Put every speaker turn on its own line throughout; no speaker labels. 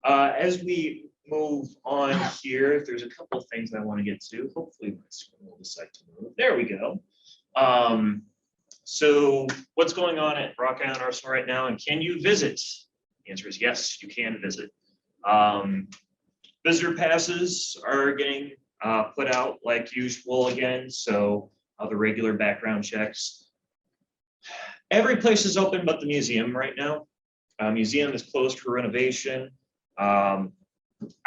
As we move on here, there's a couple of things I want to get to. Hopefully my screen will decide to move. There we go. So what's going on at Rock Island Arsenal right now, and can you visit? The answer is yes, you can visit. Visitor passes are getting put out like usual again, so the regular background checks. Every place is open but the museum right now. Museum is closed for renovation. I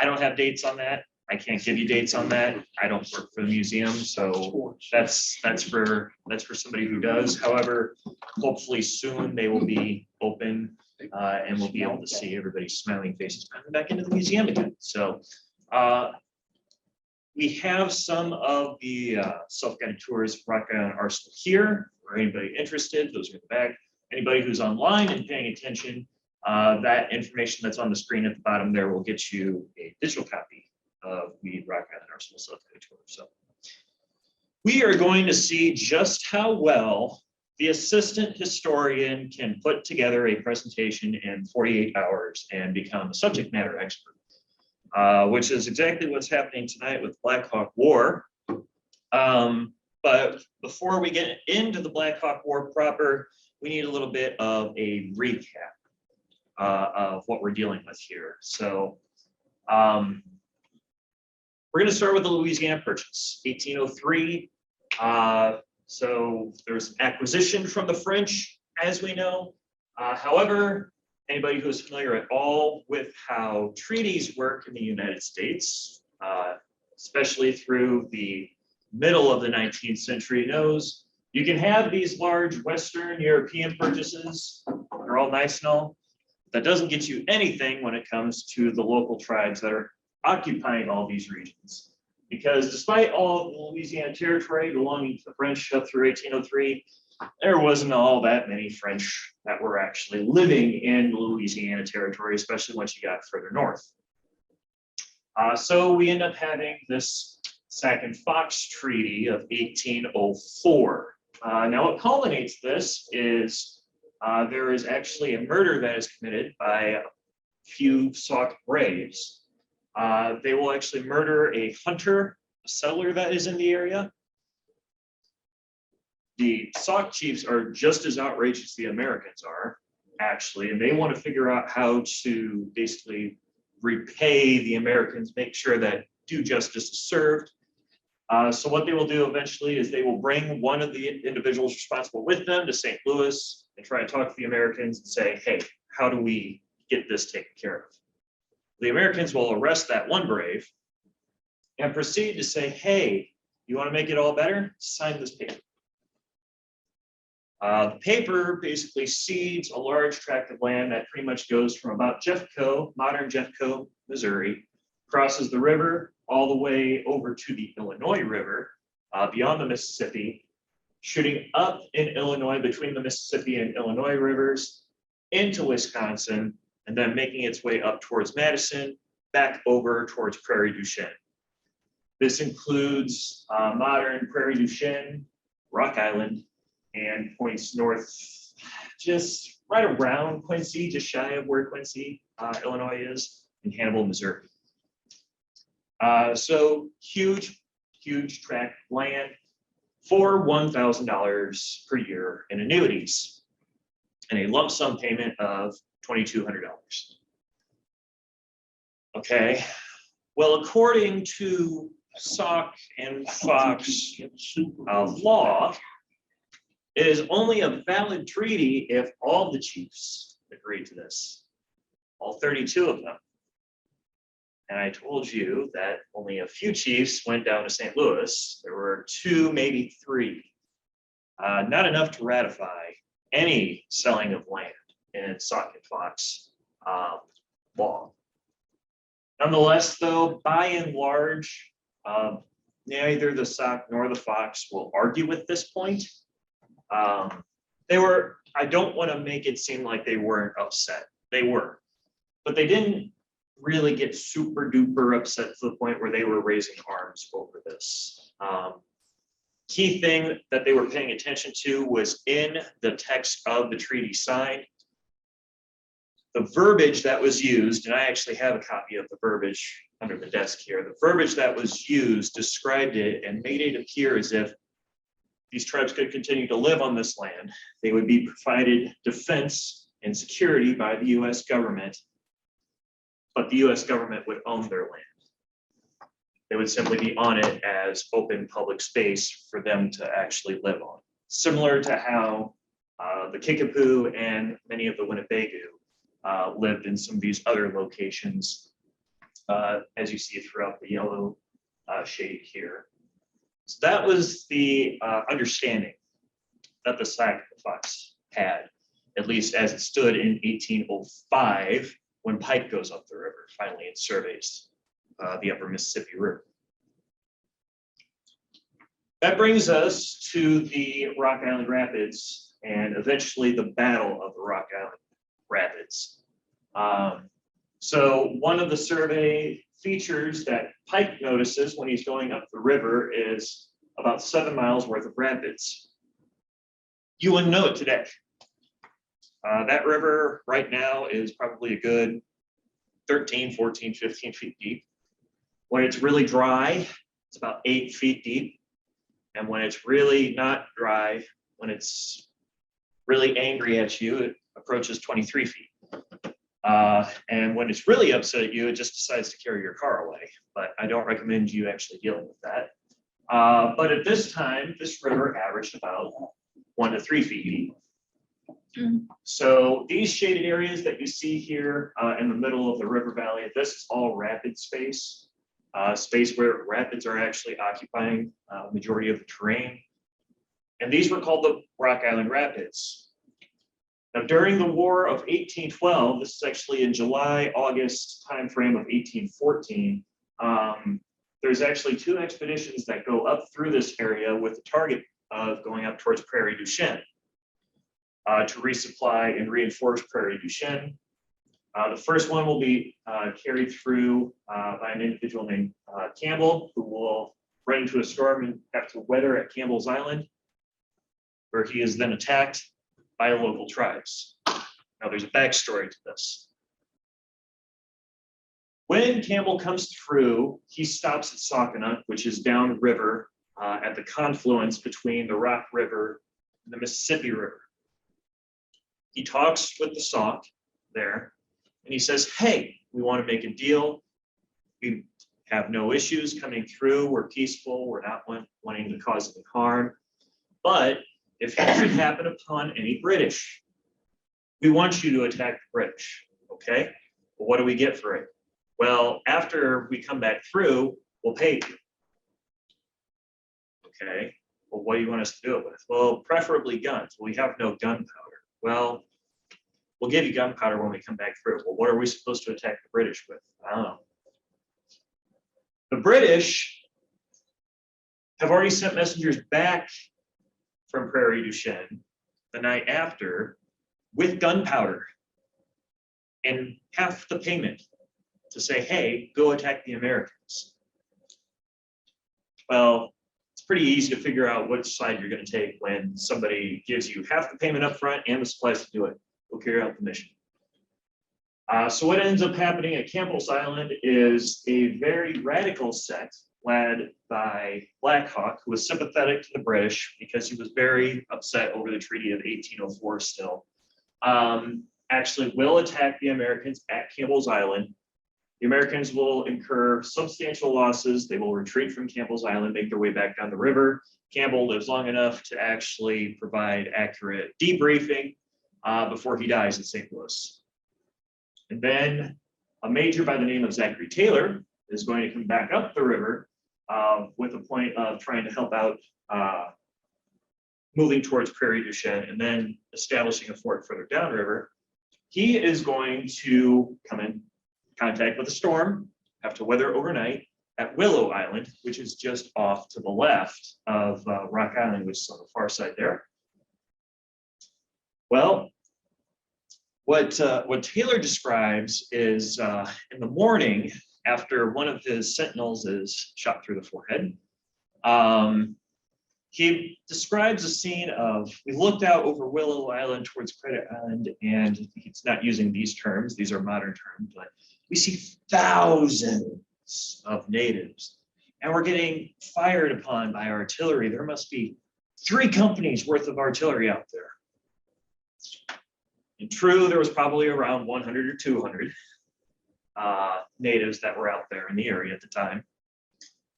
don't have dates on that. I can't give you dates on that. I don't work for the museum, so that's for somebody who does. However, hopefully soon they will be open and we'll be able to see everybody's smiling faces coming back into the museum again. So we have some of the self-guided tours of Rock Island Arsenal here for anybody interested. Those are in the back. Anybody who's online and paying attention, that information that's on the screen at the bottom there will get you a digital copy of the Rock Island Arsenal self-guided tour. So we are going to see just how well the assistant historian can put together a presentation in 48 hours and become a subject matter expert, which is exactly what's happening tonight with Black Hawk War. But before we get into the Black Hawk War proper, we need a little bit of a recap of what we're dealing with here. So we're going to start with the Louisiana Purchase, 1803. So there's an acquisition from the French, as we know. However, anybody who's familiar at all with how treaties work in the United States, especially through the middle of the 19th century, knows you can have these large Western European purchases. They're all nice and all. That doesn't get you anything when it comes to the local tribes that are occupying all these regions. Because despite all of the Louisiana territory belonging to the French up through 1803, there wasn't all that many French that were actually living in the Louisiana territory, especially once you got further north. So we end up having this Sac and Fox Treaty of 1804. Now what culminates this is there is actually a murder that is committed by a few Sauk braves. They will actually murder a hunter, a settler that is in the area. The Sauk chiefs are just as outraged as the Americans are, actually, and they want to figure out how to basically repay the Americans, make sure that due justice is served. So what they will do eventually is they will bring one of the individuals responsible with them to St. Louis and try to talk to the Americans and say, hey, how do we get this taken care of? The Americans will arrest that one brave and proceed to say, hey, you want to make it all better? Sign this paper. The paper basically cedes a large tract of land that pretty much goes from about Jeffco, modern Jeffco, Missouri, crosses the river all the way over to the Illinois River, beyond the Mississippi, shooting up in Illinois between the Mississippi and Illinois rivers into Wisconsin, and then making its way up towards Madison, back over towards Prairie du Chien. This includes modern Prairie du Chien, Rock Island, and points north, just right around Quincy, just shy of where Quincy, Illinois is, in Hannibal, Missouri. So huge tract of land for $1,000 per year in annuities and a lump sum payment of $2,200. Okay, well, according to Sauk and Fox law, it is only a valid treaty if all the chiefs agree to this, all 32 of them. And I told you that only a few chiefs went down to St. Louis. There were 2, maybe 3. Not enough to ratify any selling of land in Sauk and Fox law. Nonetheless, though, by and large, neither the Sauk nor the Fox will argue with this point. They were, I don't want to make it seem like they weren't upset. They were, but they didn't really get super duper upset to the point where they were raising arms over this. Key thing that they were paying attention to was in the text of the treaty signed. the verbiage that was used, and I actually have a copy of the verbiage under the desk here, the verbiage that was used described it and made it appear as if these tribes could continue to live on this land. They would be provided defense and security by the US government, but the US government would own their land. They would simply be on it as open public space for them to actually live on. Similar to how the Kickapoo and many of the Winnebago lived in some of these other locations, as you see throughout the yellow shade here. So that was the understanding that the Sac Fox had, at least as it stood in 1805, when Pike goes up the river, finally, and surveys the upper Mississippi River. That brings us to the Rock Island Rapids and eventually the Battle of the Rock Island Rapids. So one of the survey features that Pike notices when he's going up the river is about 7 miles worth of rapids. You wouldn't know it today. That river right now is probably a good 13, 14, 15 feet deep. When it's really dry, it's about 8 feet deep. And when it's really not dry, when it's really angry at you, it approaches 23 feet. And when it's really upset at you, it just decides to carry your car away. But I don't recommend you actually dealing with that. But at this time, this river averaged about 1 to 3 feet deep. So these shaded areas that you see here in the middle of the river valley, this is all rapid space, space where rapids are actually occupying majority of the terrain. And these were called the Rock Island Rapids. Now, during the War of 1812, this is actually in July, August timeframe of 1814, there's actually 2 expeditions that go up through this area with the target of going up towards Prairie du Chien to resupply and reinforce Prairie du Chien. The first one will be carried through by an individual named Campbell, who will run into a storm and have to weather at Campbell's Island, where he is then attacked by the local tribes. Now, there's a backstory to this. When Campbell comes through, he stops at Sauconut, which is downriver at the confluence between the Rock River and the Mississippi River. He talks with the Sauk there, and he says, hey, we want to make a deal. We have no issues coming through. We're peaceful. We're not wanting to cause any harm. But if it should happen upon any British, we want you to attack the British, okay? Well, what do we get for it? Well, after we come back through, we'll pay you. Okay, well, what do you want us to do it with? Well, preferably guns. Well, we have no gunpowder. Well, we'll give you gunpowder when we come back through. Well, what are we supposed to attack the British with? I don't know. The British have already sent messengers back from Prairie du Chien the night after with gunpowder and half the payment to say, hey, go attack the Americans. Well, it's pretty easy to figure out which side you're going to take when somebody gives you half the payment up front and the supplies to do it. Go carry out the mission. So what ends up happening at Campbell's Island is a very radical sect led by Black Hawk, who was sympathetic to the British because he was very upset over the Treaty of 1804 still, actually will attack the Americans at Campbell's Island. The Americans will incur substantial losses. They will retreat from Campbell's Island, make their way back down the river. Campbell lives long enough to actually provide accurate debriefing before he dies in St. Louis. And then a major by the name of Zachary Taylor is going to come back up the river with a point of trying to help out moving towards Prairie du Chien and then establishing a fort further downriver. He is going to come in contact with a storm, have to weather overnight at Willow Island, which is just off to the left of Rock Island, which is on the far side there. Well, what Taylor describes is in the morning, after one of his sentinels is shot through the forehead, He describes a scene of, we looked out over Willow Island towards Credit Island, and he's not using these terms, these are modern terms, but we see thousands of natives, and we're getting fired upon by artillery. There must be 3 companies worth of artillery out there. And true, there was probably around 100 or 200 natives that were out there in the area at the time.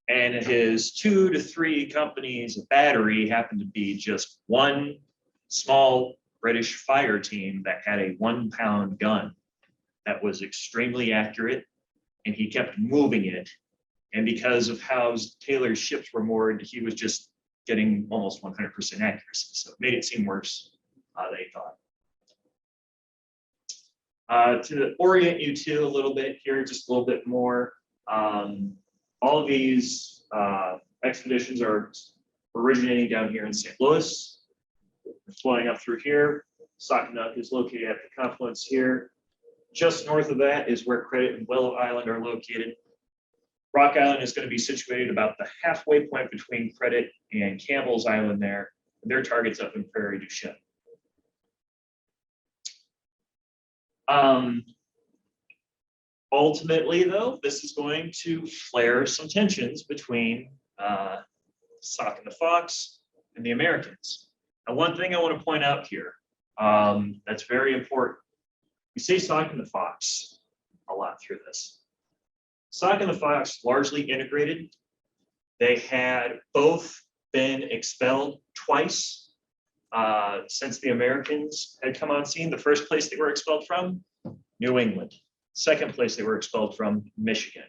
And his 2 to 3 companies of battery happened to be just one small British fire team that had a 1-pound gun that was extremely accurate, and he kept moving it. And because of how Taylor's ships were moored, he was just getting almost 100% accuracy. So it made it seem worse than he thought. To orient you to a little bit here, just a little bit more. All of these expeditions are originating down here in St. Louis. They're flowing up through here. Saukkoonuk is located at the confluence here. Just north of that is where Credit and Willow Island are located. Rock Island is going to be situated about the halfway point between Credit and Campbell's Island there. Their target's up in Prairie du Chien. Ultimately, though, this is going to flare some tensions between Sauk and the Fox and the Americans. Now, one thing I want to point out here that's very important. We say Sauk and the Fox a lot through this. Sauk and the Fox largely integrated. They had both been expelled twice since the Americans had come on scene. The first place they were expelled from, New England. Second place they were expelled from, Michigan.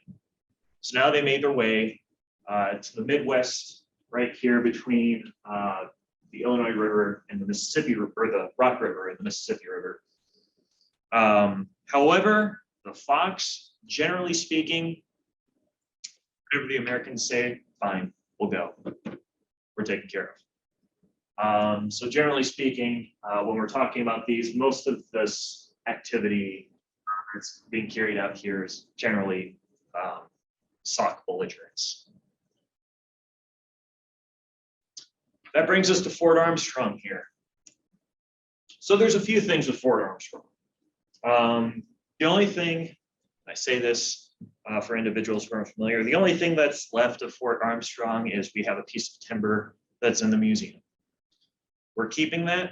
So now they made their way to the Midwest, right here between the Illinois River and the Mississippi River, or the Rock River and the Mississippi River. However, the Fox, generally speaking, whatever the Americans say, fine, we'll go. We're taken care of. So generally speaking, when we're talking about these, most of this activity that's being carried out here is generally Sauk belligerents. That brings us to Fort Armstrong here. So there's a few things with Fort Armstrong. The only thing, I say this for individuals who aren't familiar, the only thing that's left of Fort Armstrong is we have a piece of timber that's in the museum. We're keeping that,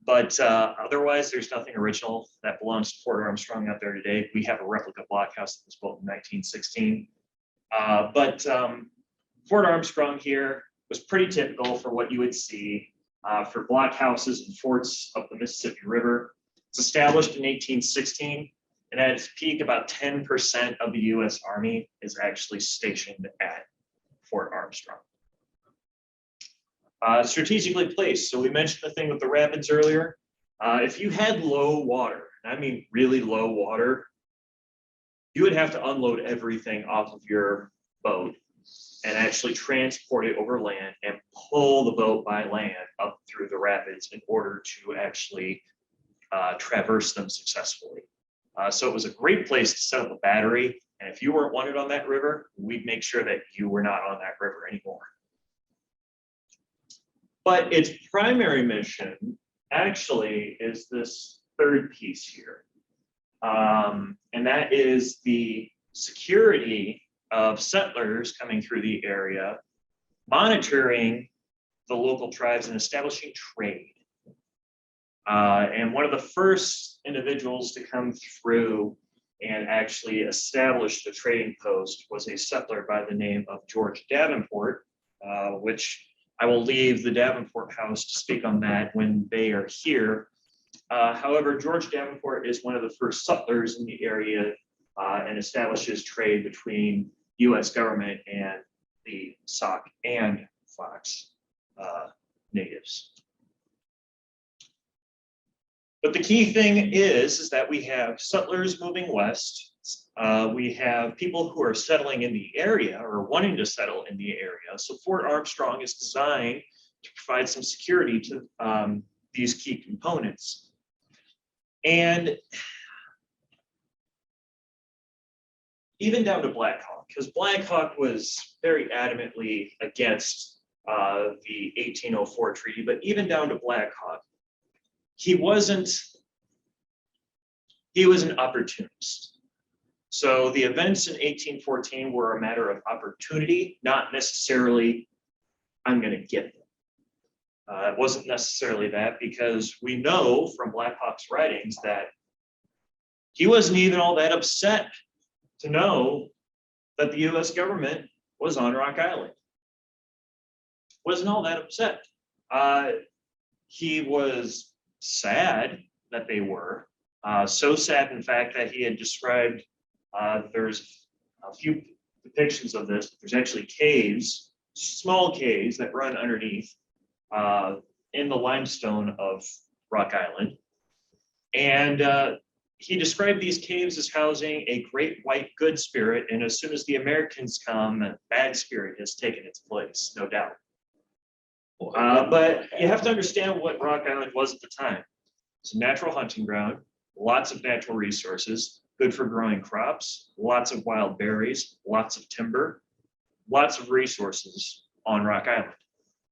but otherwise there's nothing original that belongs to Fort Armstrong out there today. We have a replica blockhouse that was built in 1916. Fort Armstrong here was pretty typical for what you would see for blockhouses and forts up the Mississippi River. It's established in 1816, and at its peak, about 10% of the U.S. Army is actually stationed at Fort Armstrong. Strategically placed. So we mentioned the thing with the rapids earlier. If you had low water, and I mean really low water, you would have to unload everything off of your boat and actually transport it over land and pull the boat by land up through the rapids in order to actually traverse them successfully. So it was a great place to set up a battery. And if you weren't wanted on that river, we'd make sure that you were not on that river anymore. But its primary mission actually is this third piece here. And that is the security of settlers coming through the area, monitoring the local tribes and establishing trade. And one of the first individuals to come through and actually establish the trading post was a settler by the name of George Davenport, which I will leave the Davenport House to speak on that when they are here. However, George Davenport is one of the first settlers in the area and establishes trade between U.S. government and the Sauk and Fox natives. But the key thing is that we have settlers moving west. We have people who are settling in the area or wanting to settle in the area. So Fort Armstrong is designed to provide some security to these key components. And even down to Black Hawk, because Black Hawk was very adamantly against the 1804 treaty, but even down to Black Hawk, he was an opportunist. So the events in 1814 were a matter of opportunity, not necessarily, I'm going to get them. It wasn't necessarily that, because we know from Black Hawk's writings that he wasn't even all that upset to know that the US government was on Rock Island. Wasn't all that upset. He was sad that they were. So sad, in fact, that he had described, there's a few depictions of this. There's actually caves, small caves that run underneath in the limestone of Rock Island. And he described these caves as housing a great white good spirit. And as soon as the Americans come, a bad spirit has taken its place, no doubt. But you have to understand what Rock Island was at the time. It's a natural hunting ground, lots of natural resources, good for growing crops, lots of wild berries, lots of timber, lots of resources on Rock Island.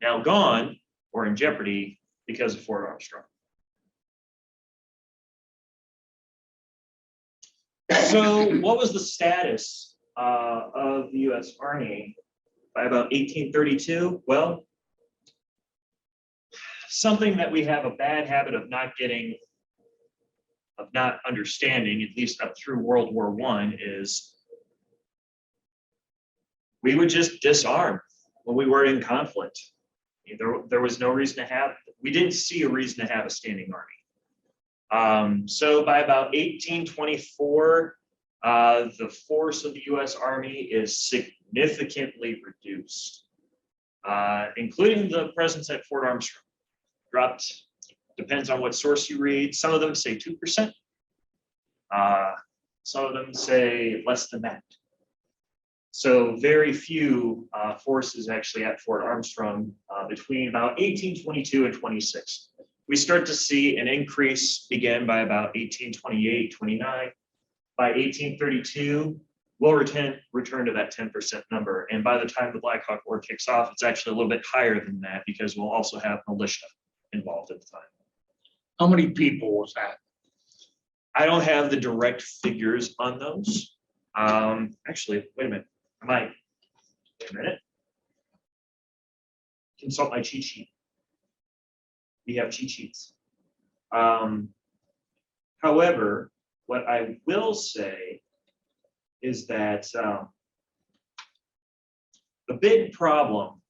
Now gone or in jeopardy because of Fort Armstrong. So what was the status of the US Army by about 1832? Well, something that we have a bad habit of not getting, of not understanding, at least up through World War I, is we would just disarm when we were in conflict. There was no reason to have, we didn't see a reason to have a standing army. So by about 1824, the force of the US Army is significantly reduced, including the presence at Fort Armstrong. Dropped, depends on what source you read. Some of them say 2%. Some of them say less than that. So very few forces actually at Fort Armstrong between about 1822 and 26. We start to see an increase begin by about 1828, 29. By 1832, we'll return to that 10% number. And by the time the Black Hawk War kicks off, it's actually a little bit higher than that, because we'll also have militia involved at the time.
How many people was that?
I don't have the direct figures on those. Actually, wait a minute. I might. Wait a minute. Consult my cheat sheet. We have cheat sheets. However, what I will say is that the big problem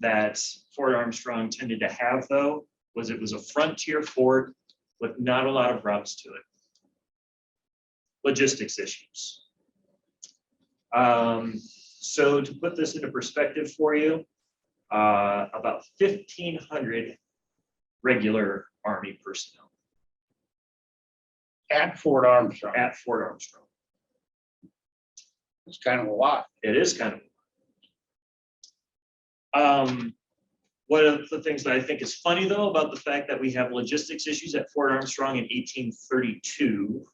that Fort Armstrong tended to have, though, was it was a frontier fort with not a lot of routes to it. Logistics issues. So to put this into perspective for you, about 1,500 regular Army personnel.
At Fort Armstrong.
At Fort Armstrong.
It's kind of a lot.
It is kind of a lot. One of the things that I think is funny, though, about the fact that we have logistics issues at Fort Armstrong in 1832,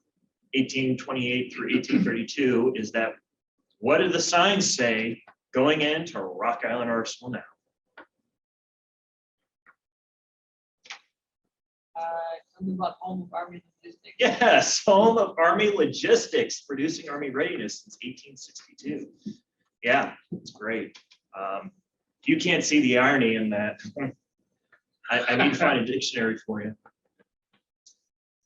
1828 through 1832, is that what did the signs say going into Rock Island Arsenal now?
Something about home of Army logistics.
Yes, home of Army logistics, producing Army readiness since 1862. Yeah, it's great. You can't see the irony in that. I need to find a dictionary for you.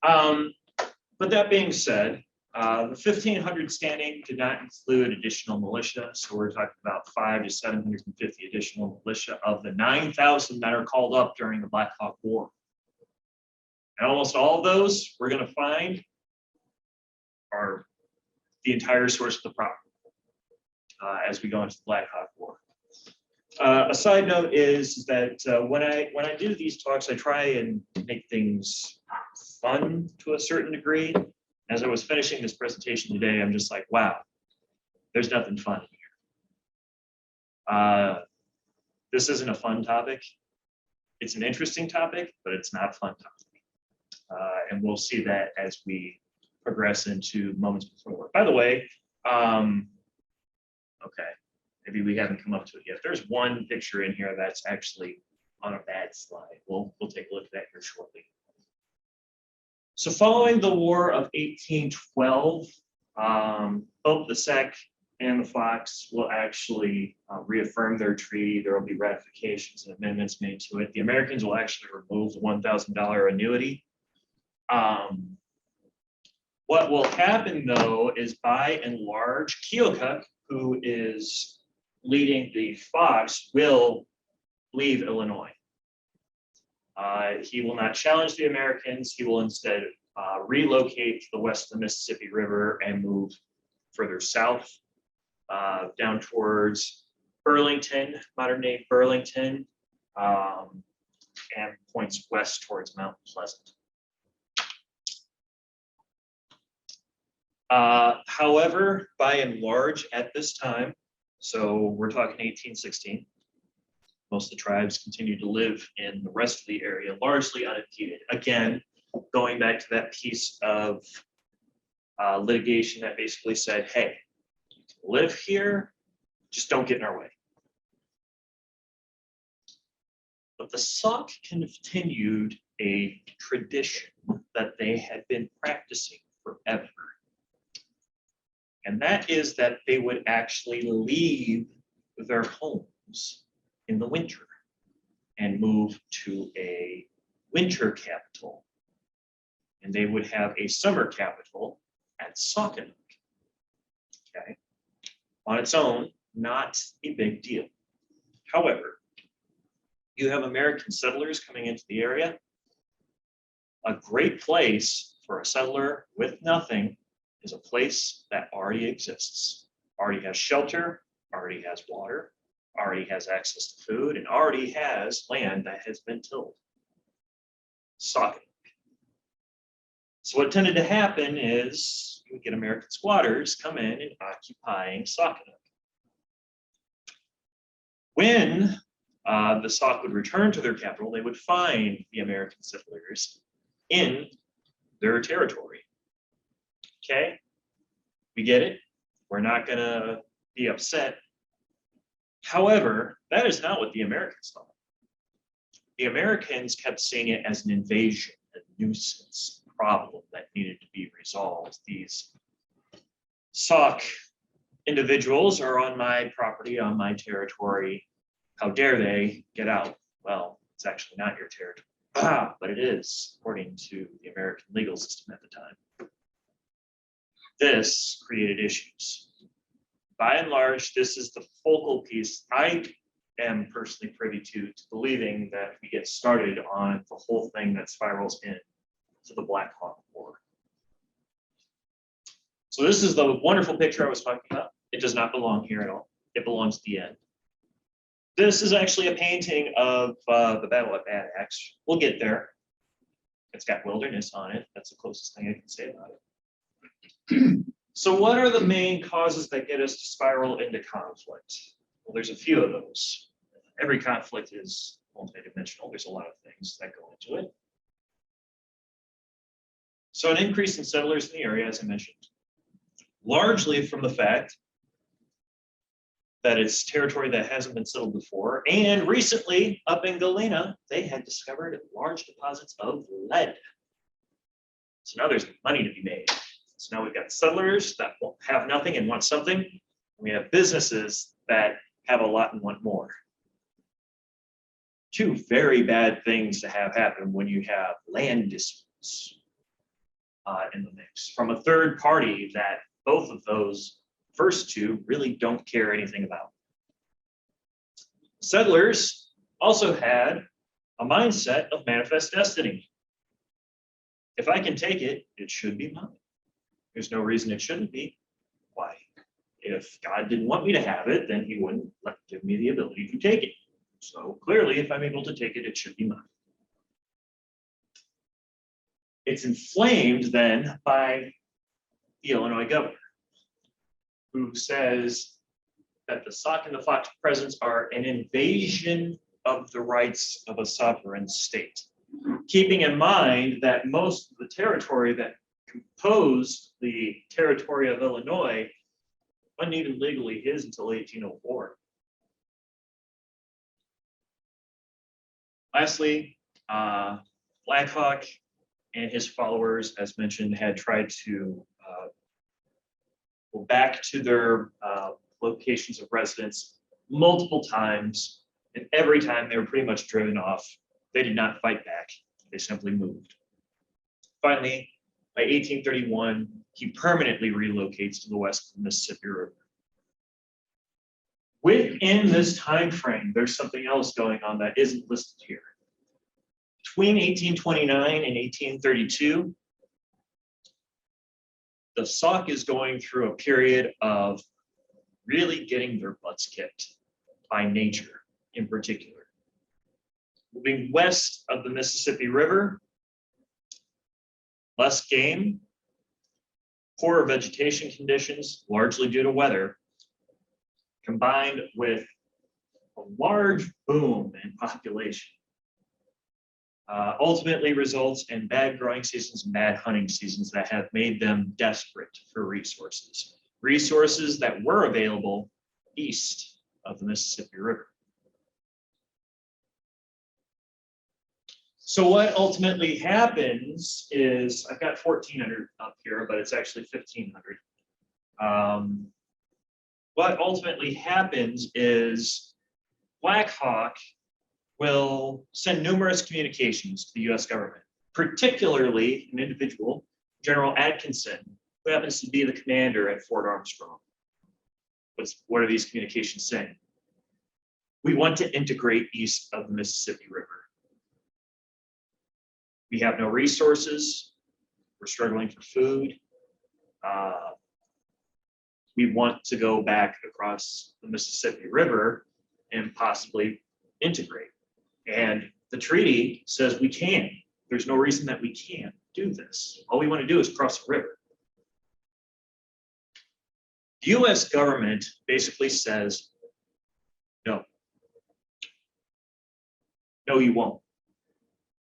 But that being said, the 1,500 standing did not include additional militia. So we're talking about 500 to 750 additional militia of the 9,000 that are called up during the Black Hawk War. And almost all of those we're going to find are the entire source of the problem as we go into the Black Hawk War. A side note is that when I do these talks, I try and make things fun to a certain degree. As I was finishing this presentation today, I'm just like, wow, there's nothing fun here. This isn't a fun topic. It's an interesting topic, but it's not a fun topic. And we'll see that as we progress into moments before. By the way, okay, Maybe we haven't come up to it yet. There's one picture in here that's actually on a bad slide. We'll take a look at that here shortly. So following the War of 1812, both the SEC and the Fox will actually reaffirm their treaty. There will be ratifications and amendments made to it. The Americans will actually remove the $1,000 annuity. What will happen, though, is by and large, Keokuk, who is leading the Fox, will leave Illinois. He will not challenge the Americans. He will instead relocate to the west of the Mississippi River and move further south, down towards Burlington, modern day Burlington, and points west towards Mount Pleasant. However, by and large at this time, so we're talking 1816, most of the tribes continue to live in the rest of the area, largely unimpeded. Again, going back to that piece of litigation that basically said, hey, you can live here, just don't get in our way. But the Sauk continued a tradition that they had been practicing forever. And that is that they would actually leave their homes in the winter and move to a winter capital. And they would have a summer capital at Saukenuk. Okay. On its own, not a big deal. However, you have American settlers coming into the area. A great place for a settler with nothing is a place that already exists, already has shelter, already has water, already has access to food, and already has land that has been tilled. Saukenuk. So what tended to happen is you would get American squatters come in and occupying Saukenuk. When the Sauk would return to their capital, they would find the American settlers in their territory. Okay, we get it. We're not going to be upset. However, that is not what the Americans thought. The Americans kept seeing it as an invasion, a nuisance problem that needed to be resolved. These Sauk individuals are on my property, on my territory. How dare they get out? Well, it's actually not your territory, but it is, according to the American legal system at the time. This created issues. By and large, this is the focal piece I am personally privy to believing that we get started on the whole thing that spirals in to the Black Hawk War. So this is the wonderful picture I was talking about. It does not belong here at all. It belongs at the end. This is actually a painting of the Battle at Bad Axe. We'll get there. It's got wilderness on it. That's the closest thing I can say about it. So what are the main causes that get us to spiral into conflict? Well, there's a few of those. Every conflict is multidimensional. There's a lot of things that go into it. So an increase in settlers in the area, as I mentioned, largely from the fact that it's territory that hasn't been settled before. And recently, up in Galena, they had discovered large deposits of lead. So now there's money to be made. So now we've got settlers that have nothing and want something. We have businesses that have a lot and want more. Two very bad things to have happen when you have land disputes in the mix from a third party that both of those first two really don't care anything about. Settlers also had a mindset of manifest destiny. If I can take it, it should be mine. There's no reason it shouldn't be. Why? If God didn't want me to have it, then he wouldn't give me the ability to take it. So clearly, if I'm able to take it, it should be mine. It's inflamed then by the Illinois governor, who says that the Sauk and the Fox presence are an invasion of the rights of a sovereign state. Keeping in mind that most of the territory that composed the territory of Illinois wasn't even legally his until 1804. Lastly, Black Hawk and his followers, as mentioned, had tried to go back to their locations of residence multiple times, and every time they were pretty much driven off. They did not fight back, they simply moved. Finally, by 1831, he permanently relocates to the west of the Mississippi River. Within this time frame, there's something else going on that isn't listed here. Between 1829 and 1832, the Sauk is going through a period of really getting their butts kicked by nature in particular. Moving west of the Mississippi River, less game, poorer vegetation conditions, largely due to weather, combined with a large boom in population, ultimately results in bad growing seasons and bad hunting seasons that have made them desperate for resources. Resources that were available east of the Mississippi River. So what ultimately happens is, I've got 1,400 up here, but it's actually 1,500. What ultimately happens is Black Hawk will send numerous communications to the US government, particularly an individual, General Atkinson, who happens to be the commander at Fort Armstrong. What are these communications saying? We want to integrate east of the Mississippi River. We have no resources. We're struggling for food. We want to go back across the Mississippi River and possibly integrate. And the treaty says we can. There's no reason that we can't do this. All we want to do is cross the river. The US government basically says, no. No, you won't.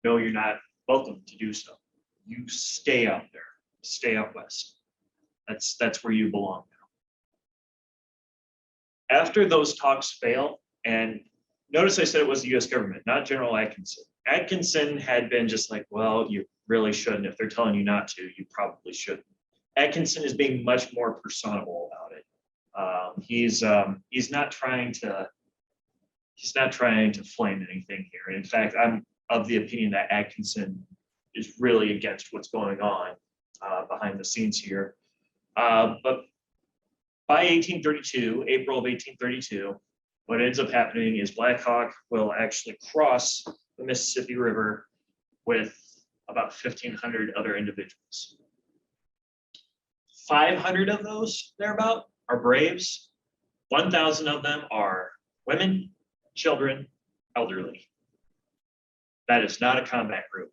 No, you're not welcome to do so. You stay out there, stay out west. That's where you belong now. After those talks fail, and notice I said it was the US government, not General Atkinson. Atkinson had been just like, well, you really shouldn't. If they're telling you not to, you probably shouldn't. Atkinson is being much more personable about it. He's not trying to flame anything here. And in fact, I'm of the opinion that Atkinson is really against what's going on behind the scenes here. But by 1832, April of 1832, what ends up happening is Black Hawk will actually cross the Mississippi River with about 1,500 other individuals. 500 of those, thereabout, are Braves. 1,000 of them are women, children, elderly. That is not a combat group.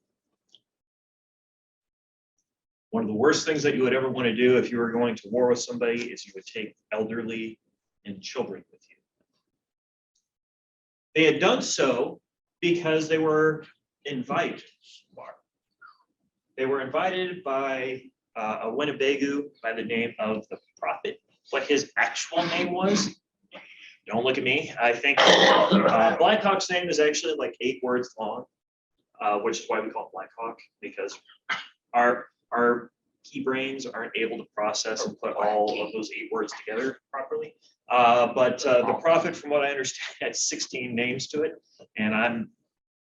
One of the worst things that you would ever want to do if you were going to war with somebody is you would take elderly and children with you. They had done so because they were invited. They were invited by a Winnebago by the name of the Prophet. What his actual name was, don't look at me. I think Black Hawk's name is actually like 8 words long, which is why we call it Black Hawk, because our key brains aren't able to process and put all of those 8 words together properly. But the Prophet, from what I understand, had 16 names to it, and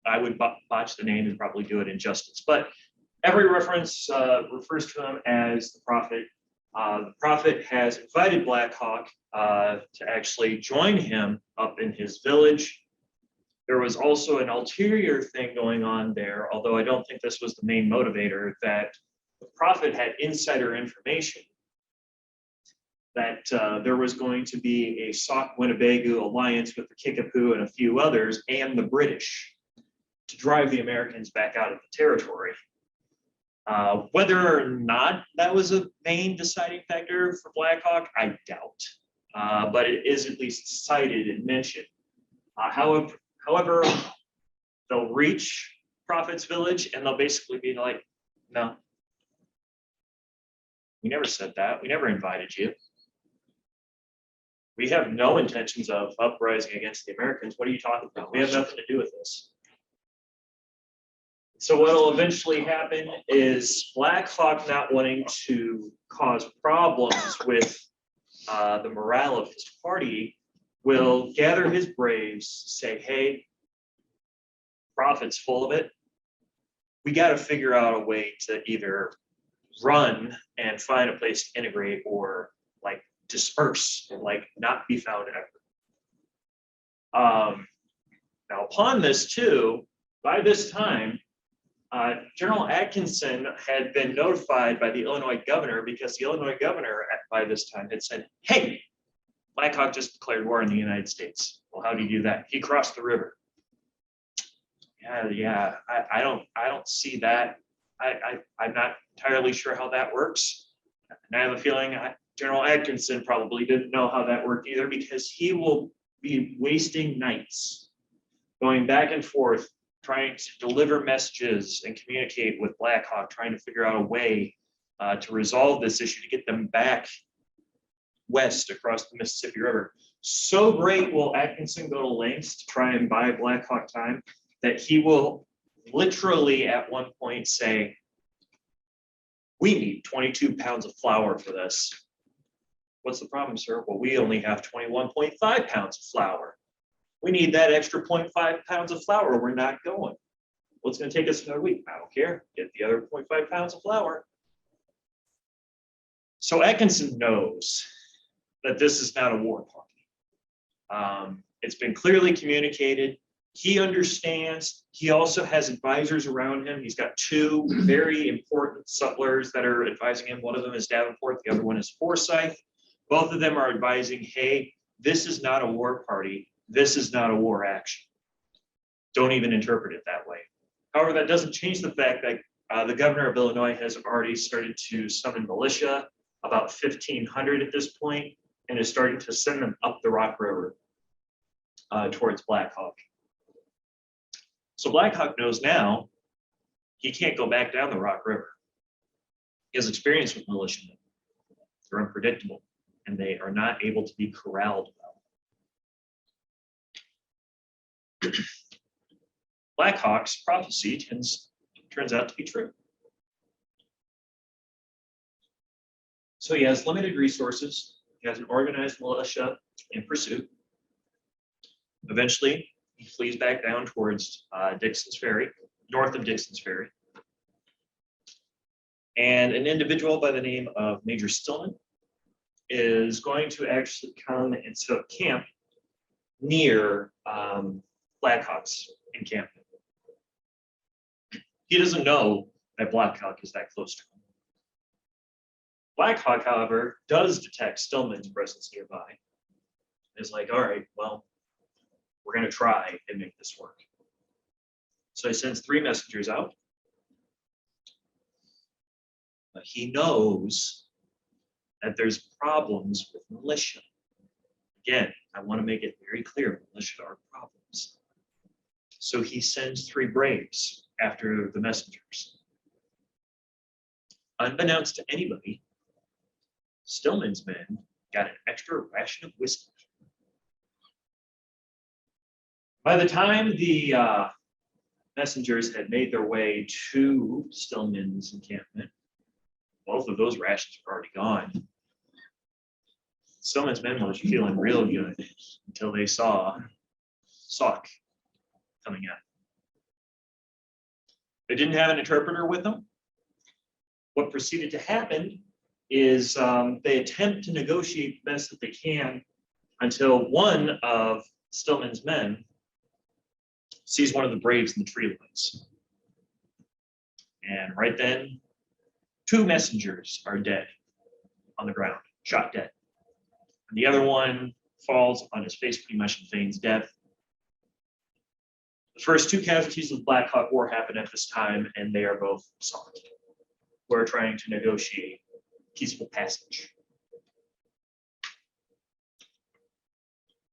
I would botch the name and probably do it injustice. But every reference refers to him as the Prophet. The Prophet has invited Black Hawk to actually join him up in his village. There was also an ulterior thing going on there, although I don't think this was the main motivator, that the Prophet had insider information that there was going to be a Sauk-Winnebago alliance with the Kickapoo and a few others and the British to drive the Americans back out of the territory. Whether or not that was a main deciding factor for Black Hawk, I doubt, but it is at least cited and mentioned. However, they'll reach Prophet's village and they'll basically be like, no, we never said that. We never invited you. We have no intentions of uprising against the Americans. What are you talking about? We have nothing to do with this. So what will eventually happen is Black Hawk, not wanting to cause problems with the morale of his party, will gather his braves, say, hey, Prophet's full of it. We got to figure out a way to either run and find a place to integrate or like disperse and like not be found ever. Now, upon this too, by this time, General Atkinson had been notified by the Illinois governor because the Illinois governor by this time had said, hey, Black Hawk just declared war on the United States. Well, how do you do that? He crossed the river. Yeah, I don't see that. I'm not entirely sure how that works. And I have a feeling General Atkinson probably didn't know how that worked either, because he will be wasting nights going back and forth trying to deliver messages and communicate with Black Hawk, trying to figure out a way to resolve this issue, to get them back west across the Mississippi River. So great will Atkinson go to lengths to try and buy Black Hawk time that he will literally at one point say, we need 22 pounds of flour for this. What's the problem, sir? Well, we only have 21.5 pounds of flour. We need that extra 0.5 pounds of flour. We're not going. Well, it's going to take us another week. I don't care. Get the other 0.5 pounds of flour. So Atkinson knows that this is not a war party. It's been clearly communicated. He understands. He also has advisors around him. He's got two very important sutlers that are advising him. One of them is Davenport. The other one is Forsyth. Both of them are advising, hey, this is not a war party. This is not a war action. Don't even interpret it that way. However, that doesn't change the fact that the governor of Illinois has already started to summon militia, about 1,500 at this point, and is starting to send them up the Rock River towards Black Hawk. So Black Hawk knows now he can't go back down the Rock River. He has experience with militiamen. They're unpredictable, and they are not able to be corralled well. Black Hawk's prophecy turns out to be true. So he has limited resources. He has an organized militia in pursuit. Eventually, he flees back down towards Dixon's Ferry, north of Dixon's Ferry. And an individual by the name of Major Stillman is going to actually come and set up camp near Black Hawk's encampment. He doesn't know that Black Hawk is that close to him. Black Hawk, however, does detect Stillman's presence nearby. It's like, all right, well, we're going to try and make this work. So he sends 3 messengers out. But he knows that there's problems with militia. Again, I want to make it very clear, militia are problems. So he sends 3 braves after the messengers. Unbeknownst to anybody, Stillman's men got an extra ration of whiskey. By the time the messengers had made their way to Stillman's encampment, both of those rations were already gone. Stillman's men were feeling real good until they saw Sauk coming out. They didn't have an interpreter with them. What proceeded to happen is they attempt to negotiate the best that they can until one of Stillman's men sees one of the braves in the tree lights. And right then, 2 messengers are dead on the ground, shot dead. And the other one falls on his face pretty much and feigns death. The first 2 casualties of the Black Hawk War happen at this time, and they are both Sauk. We're trying to negotiate peaceful passage.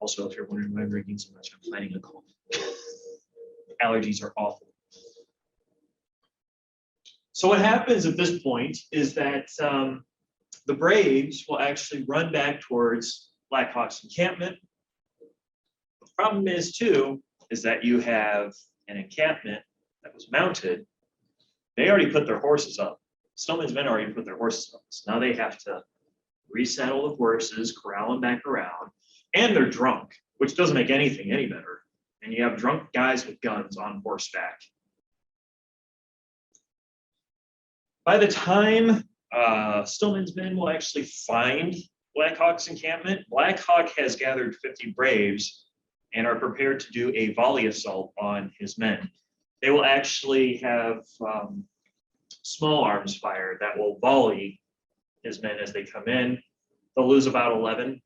Also, if you're wondering why I'm drinking so much, I'm fighting a cold. Allergies are awful. So what happens at this point is that the Braves will actually run back towards Black Hawk's encampment. The problem is too, is that you have an encampment that was mounted. They already put their horses up. Stillman's men already put their horses up. So now they have to resaddle the horses, corral them back around, and they're drunk, which doesn't make anything any better. And you have drunk guys with guns on horseback. By the time Stillman's men will actually find Black Hawk's encampment, Black Hawk has gathered 50 braves and are prepared to do a volley assault on his men. They will actually have small arms fire that will volley his men as they come in. They'll lose about 11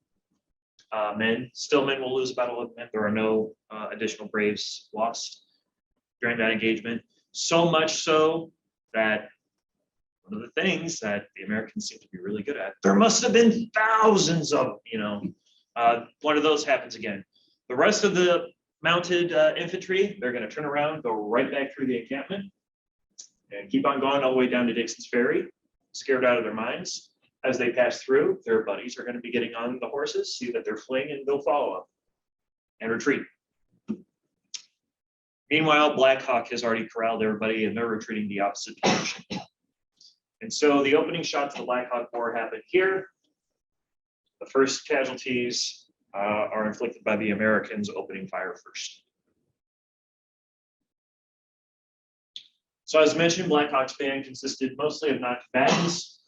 men. Stillman will lose about 11 men. There are no additional braves lost during that engagement. So much so that one of the things that the Americans seem to be really good at, there must have been thousands of, one of those happens again. The rest of the mounted infantry, they're going to turn around, go right back through the encampment and keep on going all the way down to Dixon's Ferry, scared out of their minds. As they pass through, their buddies are going to be getting on the horses, see that they're fleeing, and they'll follow up and retreat. Meanwhile, Black Hawk has already corralled everybody and they're retreating the opposite direction. And so the opening shots of the Black Hawk War happened here. The first casualties are inflicted by the Americans opening fire first. So as mentioned, Black Hawk's band consisted mostly of non-combatants.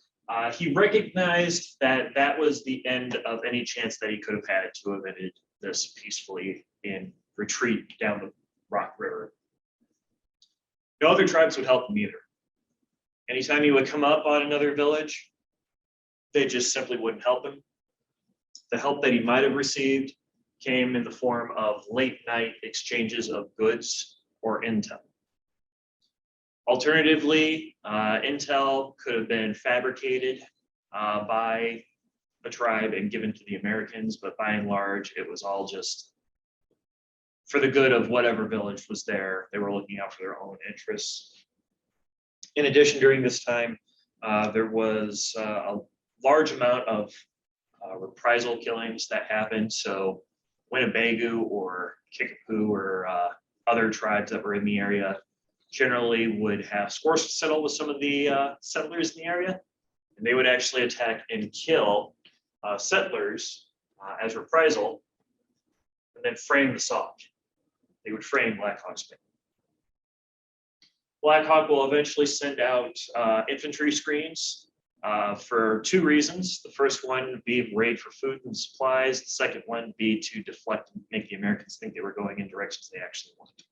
He recognized that that was the end of any chance that he could have had to have ended this peacefully in retreat down the Rock River. No other tribes would help him either. Anytime he would come up on another village, they just simply wouldn't help him. The help that he might have received came in the form of late night exchanges of goods or intel. Alternatively, intel could have been fabricated by a tribe and given to the Americans, but by and large, it was all just for the good of whatever village was there. They were looking out for their own interests. In addition, during this time, there was a large amount of reprisal killings that happened. So Winnebago or Kickapoo or other tribes that were in the area generally would have scores to settle with some of the settlers in the area. And they would actually attack and kill settlers as reprisal and then frame the Sauk. They would frame Black Hawk's band. Black Hawk will eventually send out infantry screens for two reasons. The first one would be raid for food and supplies. The second one would be to deflect and make the Americans think they were going in directions they actually wanted.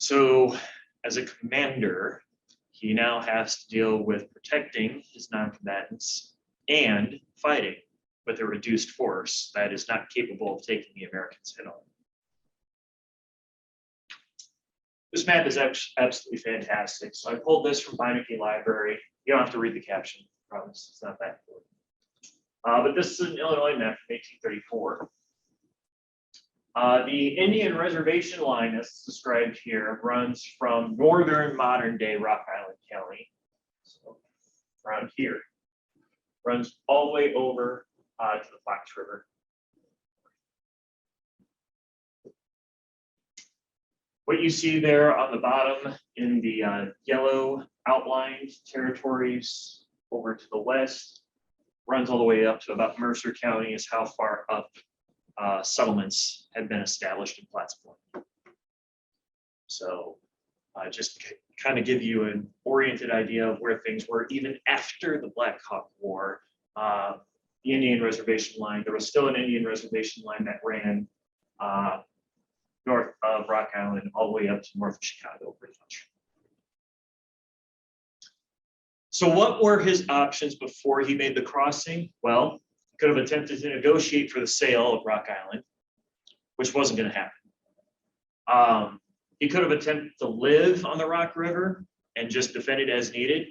So as a commander, he now has to deal with protecting his non-combatants and fighting with a reduced force that is not capable of taking the Americans head on. This map is absolutely fantastic. So I pulled this from Beinecke Library. You don't have to read the caption, I promise. It's not that important. But this is an Illinois map from 1834. The Indian reservation line that's described here runs from northern modern-day Rock Island County, so around here, runs all the way over to the Fox River. What you see there on the bottom in the yellow outlined territories over to the west runs all the way up to about Mercer County is how far up settlements had been established in Platts Point. So just to kind of give you an oriented idea of where things were even after the Black Hawk War, the Indian reservation line, there was still an Indian reservation line that ran north of Rock Island all the way up to north of Chicago pretty much. So what were his options before he made the crossing? Well, he could have attempted to negotiate for the sale of Rock Island, which wasn't going to happen. He could have attempted to live on the Rock River and just defend it as needed,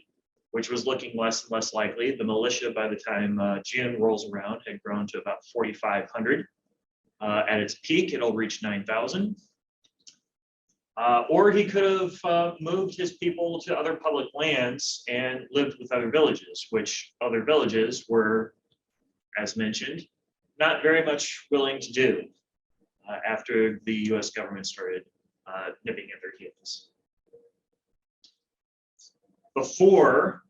which was looking less and less likely. The militia, by the time June rolls around, had grown to about 4,500. At its peak, it'll reach 9,000. Or he could have moved his people to other public lands and lived with other villages, which other villages were, as mentioned, not very much willing to do after the US government started nipping at their heels. Before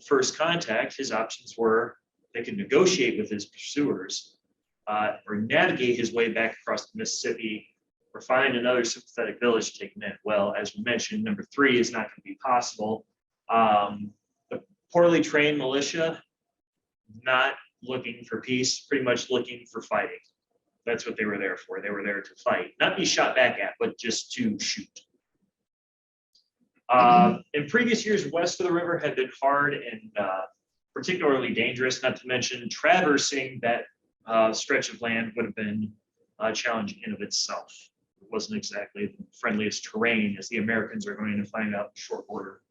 first contact, his options were they could negotiate with his pursuers or navigate his way back across the Mississippi or find another sympathetic village to take him in. Well, as we mentioned, number 3 is not going to be possible. The poorly trained militia, not looking for peace, pretty much looking for fighting. That's what they were there for. They were there to fight, not be shot back at, but just to shoot. In previous years, west of the river had been hard and particularly dangerous, not to mention traversing that stretch of land would have been challenging in of itself. It wasn't exactly the friendliest terrain, as the Americans are going to find out in short order.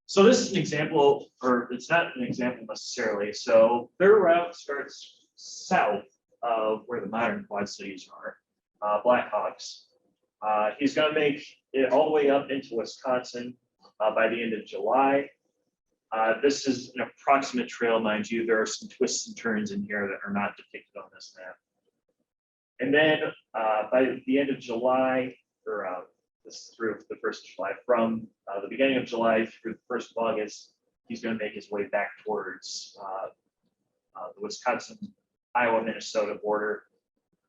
So this is an example, or it's not an example necessarily. So their route starts south of where the modern Quad Cities are, Blackhawks. He's going to make it all the way up into Wisconsin by the end of July. This is an approximate trail, mind you. There are some twists and turns in here that are not depicted on this map. And then by the end of July, or this is through the 1st of July, from the beginning of July through the 1st of August, he's going to make his way back towards the Wisconsin, Iowa, Minnesota border.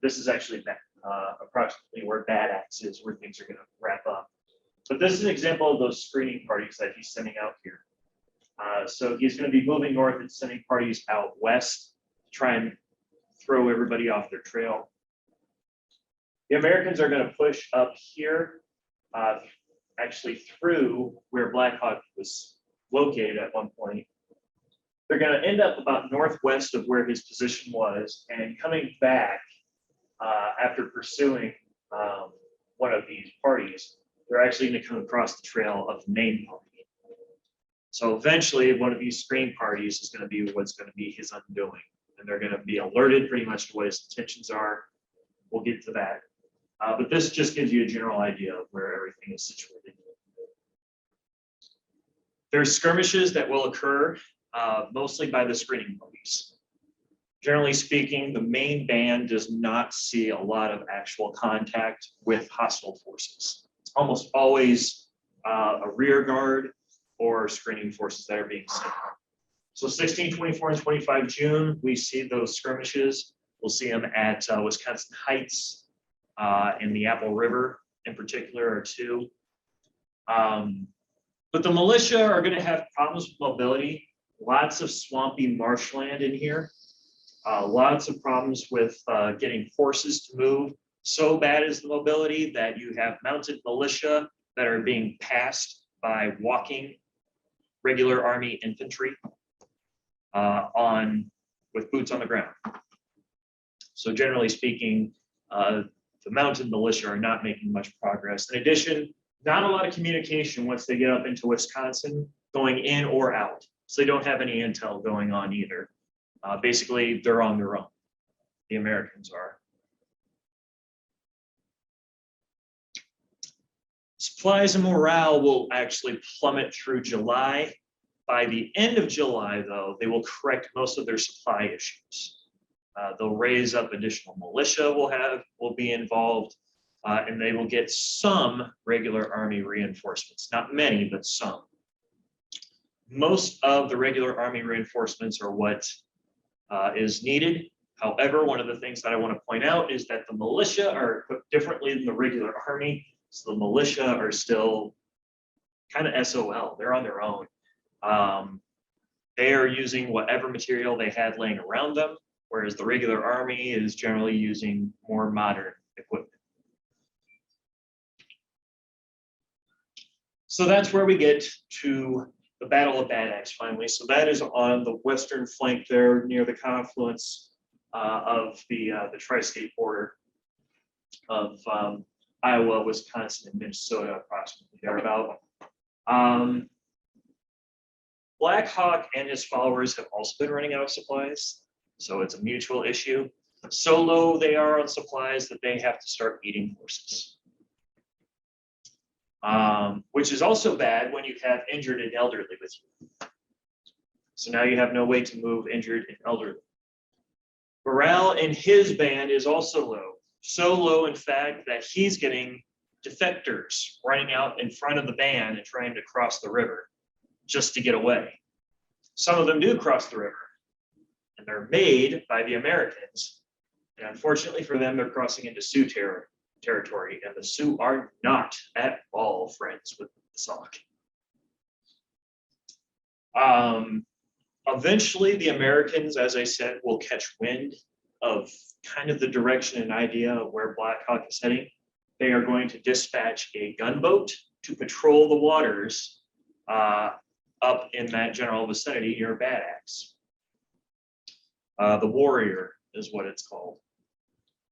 This is actually approximately where Bad Axe is, where things are going to wrap up. But this is an example of those screening parties that he's sending out here. So he's going to be moving north and sending parties out west to try and throw everybody off their trail. The Americans are going to push up here, actually through where Blackhawk was located at one point. They're going to end up about northwest of where his position was, and coming back after pursuing one of these parties, they're actually going to come across the trail of the main party. So eventually, one of these screen parties is going to be what's going to be his undoing, and they're going to be alerted pretty much to what his intentions are. We'll get to that. But this just gives you a general idea of where everything is situated. There's skirmishes that will occur mostly by the screening parties. Generally speaking, the main band does not see a lot of actual contact with hostile forces. It's almost always a rear guard or screening forces that are being sent. So 16, 24, and 25 June, we see those skirmishes. We'll see them at Wisconsin Heights and the Apple River in particular are two. But the militia are going to have problems with mobility. Lots of swampy marshland in here. Lots of problems with getting horses to move. So bad is the mobility that you have mounted militia that are being passed by walking regular Army infantry with boots on the ground. So generally speaking, the mounted militia are not making much progress. In addition, not a lot of communication once they get up into Wisconsin going in or out. So they don't have any intel going on either. Basically, they're on their own. The Americans are. Supplies and morale will actually plummet through July. By the end of July, though, they will correct most of their supply issues. They'll raise up additional militia will be involved, and they will get some regular Army reinforcements. Not many, but some. Most of the regular Army reinforcements are what is needed. However, one of the things that I want to point out is that the militia are equipped differently than the regular Army. So the militia are still kind of SOL. They're on their own. They are using whatever material they had laying around them, whereas the regular Army is generally using more modern equipment. So that's where we get to the Battle of Bad Axe finally. So that is on the western flank there near the confluence of the tri-state border of Iowa, Wisconsin, and Minnesota, approximately thereabout. Black Hawk and his followers have also been running out of supplies, so it's a mutual issue. So low they are on supplies that they have to start eating horses. Which is also bad when you have injured and elderly with you. So now you have no way to move injured and elderly. Morale in his band is also low. So low, in fact, that he's getting defectors running out in front of the band and trying to cross the river just to get away. Some of them do cross the river, and they're made by the Americans. And unfortunately for them, they're crossing into Sioux territory, and the Sioux are not at all friends with the Sauk. Eventually, the Americans, as I said, will catch wind of kind of the direction and idea of where Black Hawk is heading. They are going to dispatch a gunboat to patrol the waters up in that general vicinity near Bad Axe. The Warrior is what it's called.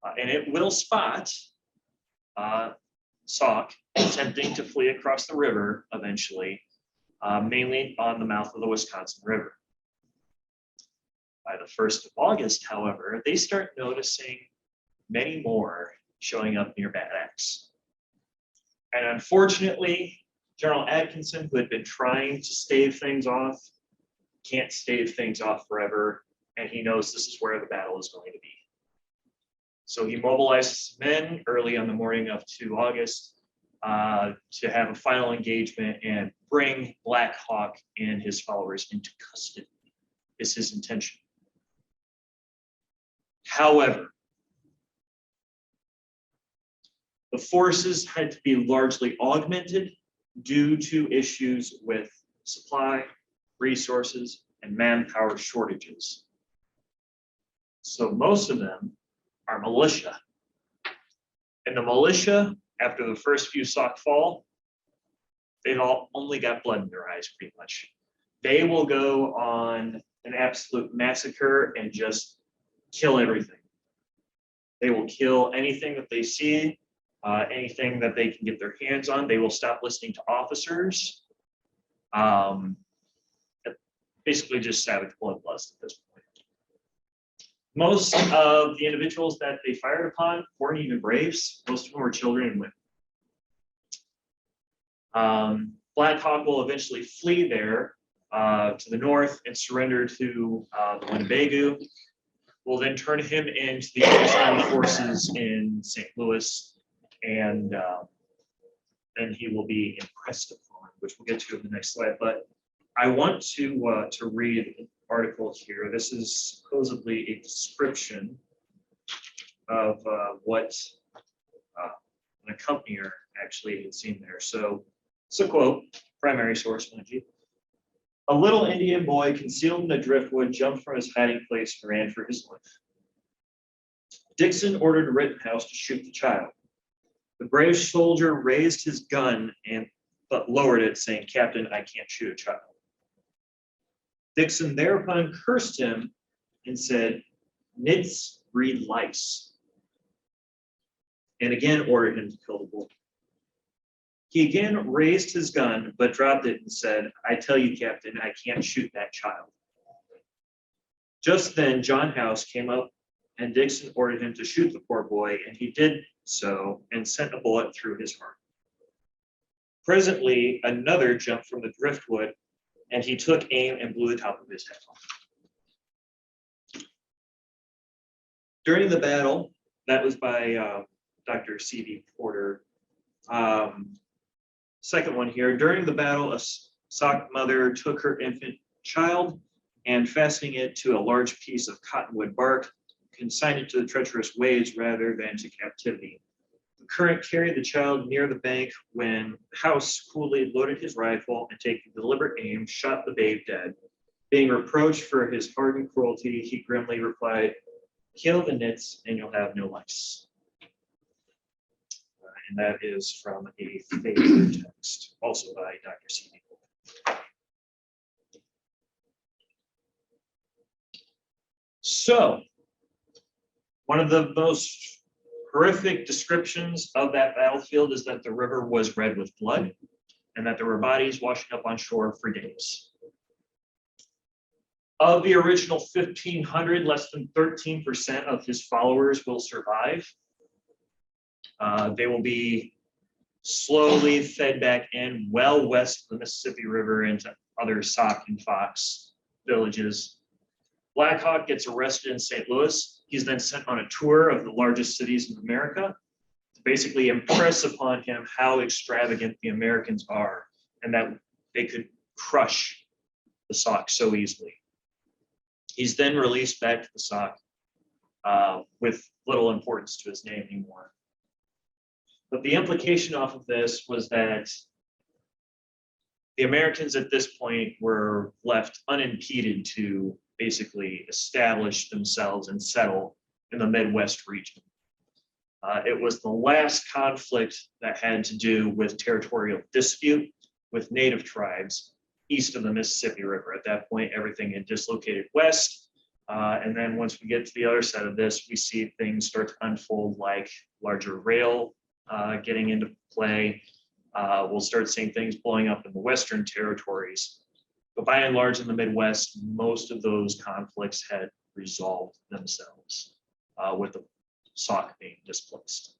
And it will spot Sauk attempting to flee across the river eventually, mainly on the mouth of the Wisconsin River. By the 1st of August, however, they start noticing many more showing up near Bad Axe. And unfortunately, General Atkinson, who had been trying to stave things off, can't stave things off forever, and he knows this is where the battle is going to be. So he mobilizes men early on the morning of 2 August to have a final engagement and bring Black Hawk and his followers into custody, is his intention. However, the forces had to be largely augmented due to issues with supply, resources, and manpower shortages. So most of them are militia. And the militia, after the first few Sauk fall, they've all only got blood in their eyes pretty much. They will go on an absolute massacre and just kill everything. They will kill anything that they see, anything that they can get their hands on. They will stop listening to officers. Basically just savage bloodlust at this point. Most of the individuals that they fired upon weren't even braves. Most of them were children and women. Black Hawk will eventually flee there to the north and surrender to the Winnebago. Will then turn him into the U.S. Army forces in St. Louis, and then he will be impressed upon, which we'll get to in the next slide. But I want to read an article here. This is supposedly a description of what an accompanier actually had seen there. So it's a quote, primary source, mind you. A little Indian boy concealed in the driftwood jumped from his hiding place and ran for his life. Dixon ordered Rittenhouse to shoot the child. The brave soldier raised his gun but lowered it, saying, "Captain, I can't shoot a child." Dixon thereupon cursed him and said, "Nits breed lice," and again ordered him to kill the bull. He again raised his gun, but dropped it and said, "I tell you, Captain, I can't shoot that child." Just then, John House came up, and Dixon ordered him to shoot the poor boy, and he did so and sent a bullet through his heart. Presently, another jumped from the driftwood, and he took aim and blew the top of his head off. During the battle, that was by Dr. C.V. Porter. Second one here, during the battle, a Sauk mother took her infant child and fastening it to a large piece of cottonwood bark, consigned it to the treacherous waves rather than to captivity. The current carried the child near the bank when House coolly loaded his rifle and taking deliberate aim, shot the babe dead. Being reproached for his hardened cruelty, he grimly replied, "Kill the nits and you'll have no lice." And that is from a favorite text, also by Dr. C.V. So, one of the most horrific descriptions of that battlefield is that the river was red with blood and that there were bodies washing up on shore for days. Of the original 1,500, less than 13% of his followers will survive. They will be slowly fed back in well west of the Mississippi River into other Sauk and Fox villages. Black Hawk gets arrested in St. Louis. He's then sent on a tour of the largest cities in America to basically impress upon him how extravagant the Americans are and that they could crush the Sauk so easily. He's then released back to the Sauk with little importance to his name anymore. But the implication off of this was that the Americans at this point were left unimpeded to basically establish themselves and settle in the Midwest region. It was the last conflict that had to do with territorial dispute with native tribes east of the Mississippi River. At that point, everything had dislocated west. And then once we get to the other side of this, we see things start to unfold like larger rail getting into play. We'll start seeing things blowing up in the Western territories. But by and large in the Midwest, most of those conflicts had resolved themselves with the Sauk being displaced.